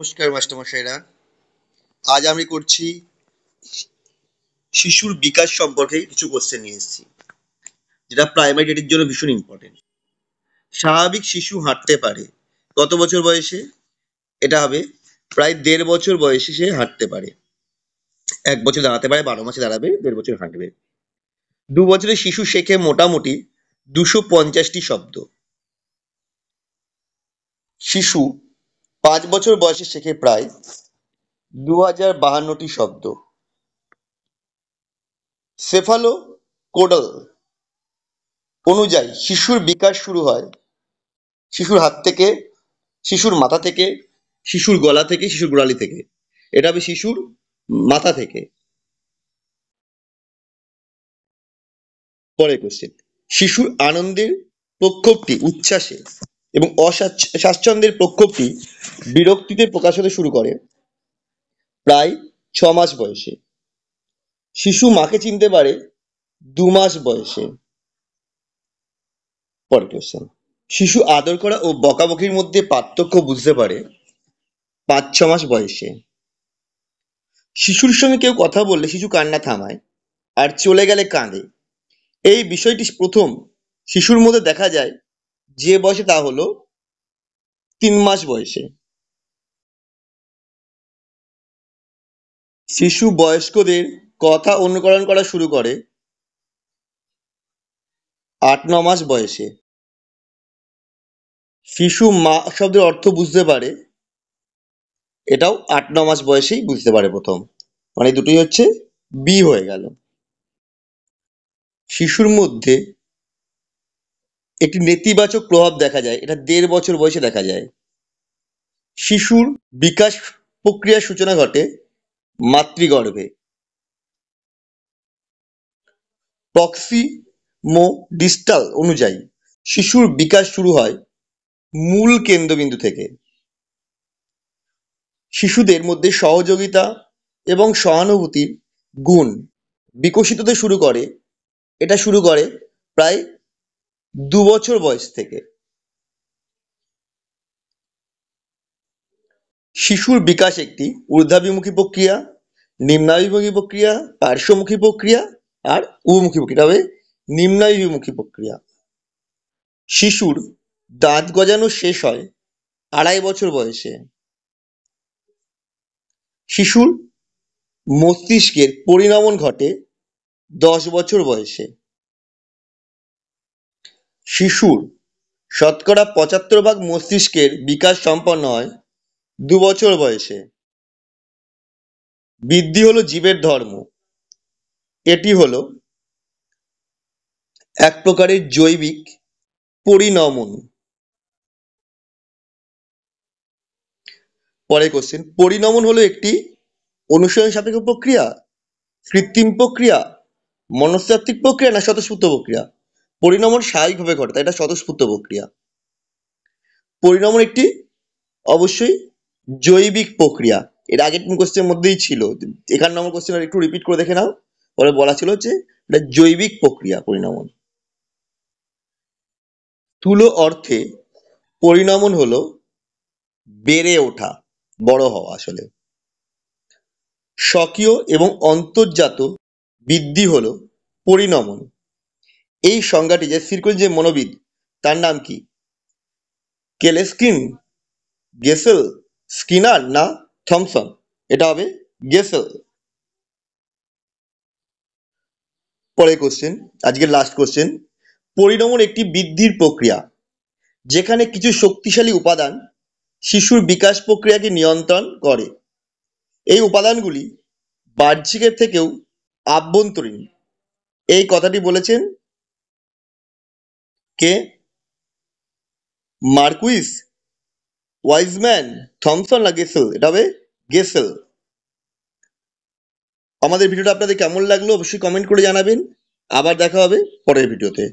নমস্কার মাস্টারমশাইরা। আজ আমি করছি শিশুর বিকাশ সম্পর্কে কিছু কোশ্চেন নিয়ে এসেছি, যেটা প্রাইমারি ডেটের জন্য ভীষণ ইম্পর্টেন্ট। স্বাভাবিক শিশু হাঁটতে পারে কত বছর বয়সে? এটা হবে প্রায় ১.৫ বছর বয়সে সে হাঁটতে পারে। ১ বছর দাঁড়াতে পারে, ১২ মাসে দাঁড়াবে, ১.৫ বছর হাঁটবে। ২ বছরের শিশু শেখে মোটামুটি ২৫০টি শব্দ। শিশু ৫ বছর বয়সে শেখে প্রায় ২০৫২টি শব্দ। সেফালোকোডাল অনুযায়ী শিশুর বিকাশ শুরু হয় শিশুর হাত থেকে, শিশুর মাথা থেকে, শিশুর গলা থেকে, শিশুর গোড়ালি থেকে। এটা হবে শিশুর মাথা থেকে। পরের কোশ্চেন, শিশুর আনন্দের প্রক্ষোভটি উচ্ছ্বাসে এবং অস্বাচ্ছন্দ্যের প্রক্ষোভটি বিরক্তিতে প্রকাশ হতে শুরু করে প্রায় ৬ মাস বয়সে। শিশু মাকে চিনতে পারে ২ মাস বয়সে। পরের কোশ্চেন, শিশু আদর করা ও বকাবকির মধ্যে পার্থক্য বুঝতে পারে ৫-৬ মাস বয়সে। শিশুর সঙ্গে কেউ কথা বললে শিশু কান্না থামায় আর চলে গেলে কাঁদে। এই বিষয়টি প্রথম শিশুর মধ্যে দেখা যায় যে বয়সে, তা হলো ৩ মাস বয়সে। শিশু বয়স্কদের কথা অনুকরণ করা শুরু করে ৮-৯ মাস বয়সে। শিশু মা শব্দের অর্থ বুঝতে পারে, এটাও ৮-৯ মাস বয়সেই বুঝতে পারে প্রথম। মানে দুটোই হচ্ছে বি হয়ে গেল। শিশুর মধ্যে একটি নেতিবাচক প্রভাব দেখা যায়, এটা ১.৫ বছর বয়সে দেখা যায়। শিশুর বিকাশ প্রক্রিয়ার সূচনা ঘটে মাতৃগর্ভে। প্রক্সিমোডিস্টাল অনুযায়ী শিশুর বিকাশ শুরু হয় মূল কেন্দ্রবিন্দু থেকে। শিশুদের মধ্যে সহযোগিতা এবং সহানুভূতির গুণ বিকশিত হতে শুরু করে প্রায় ২ বছর বয়স থেকে। শিশুর বিকাশ একটি ঊর্ধ্বাভিমুখী প্রক্রিয়া, নিম্নাভিমুখী প্রক্রিয়া, পার্শ্বমুখী প্রক্রিয়া আর উভমুখী প্রক্রিয়া। হবে নিম্নাভিমুখী প্রক্রিয়া। শিশুর দাঁত গজানো শেষ হয় ২.৫ বছর বয়সে। শিশুর মস্তিষ্কের পরিণমন ঘটে ১০ বছর বয়সে। শিশুর শতকরা ৭৫% মস্তিষ্কের বিকাশ সম্পন্ন হয় ২ বছর বয়সে। বৃদ্ধি হলো জীবের ধর্ম। এটি হলো এক প্রকারের জৈবিক পরিণমন। পরের কোশ্চেন, পরিণমন হলো একটি অনুসরণ সাপেক্ষ প্রক্রিয়া, কৃত্রিম প্রক্রিয়া, মনস্তাত্ত্বিক প্রক্রিয়া না স্বতঃস্ফূর্ত প্রক্রিয়া? পরিণমন স্বাভাবিকভাবে ঘটে, তাই এটা স্বতঃস্ফূর্ত প্রক্রিয়া। পরিণমন একটি অবশ্যই জৈবিক প্রক্রিয়া। এর আগের কোশ্চেনের মধ্যেই ছিল। ৫১ নম্বর কোশ্চেন একটু রিপিট করে দেখে নাও। পরে বলা ছিল যে এটা জৈবিক প্রক্রিয়া পরিণমন। স্থূল অর্থে পরিণমন হলো বেড়ে ওঠা, বড় হওয়া। আসলে স্বকীয় এবং অন্তর্জাত বৃদ্ধি হলো পরিণমন। এই সংজ্ঞাটি যে স্থির করেন যে মনোবিদ, তার নাম কি? কেলেস্কিন, গেসেল, স্কিনার না থমসন? এটা হবে গেসেল। পরের কোশ্চেন, আজকের লাস্ট কোশ্চেন, পরিণমন একটি বৃদ্ধির প্রক্রিয়া যেখানে কিছু শক্তিশালী উপাদান শিশুর বিকাশ প্রক্রিয়াকে নিয়ন্ত্রণ করে। এই উপাদানগুলি বাহ্যিকের থেকেও আভ্যন্তরীণ। এই কথাটি বলেছেন কে? মার্কুইস, ওয়াইজম্যান, থমসন না গেসেল? এটা হবে গেসেল। আমাদের ভিডিওটা আপনাদের কেমন লাগলো অবশ্যই কমেন্ট করে জানাবেন। আবার দেখা হবে পরের ভিডিওতে।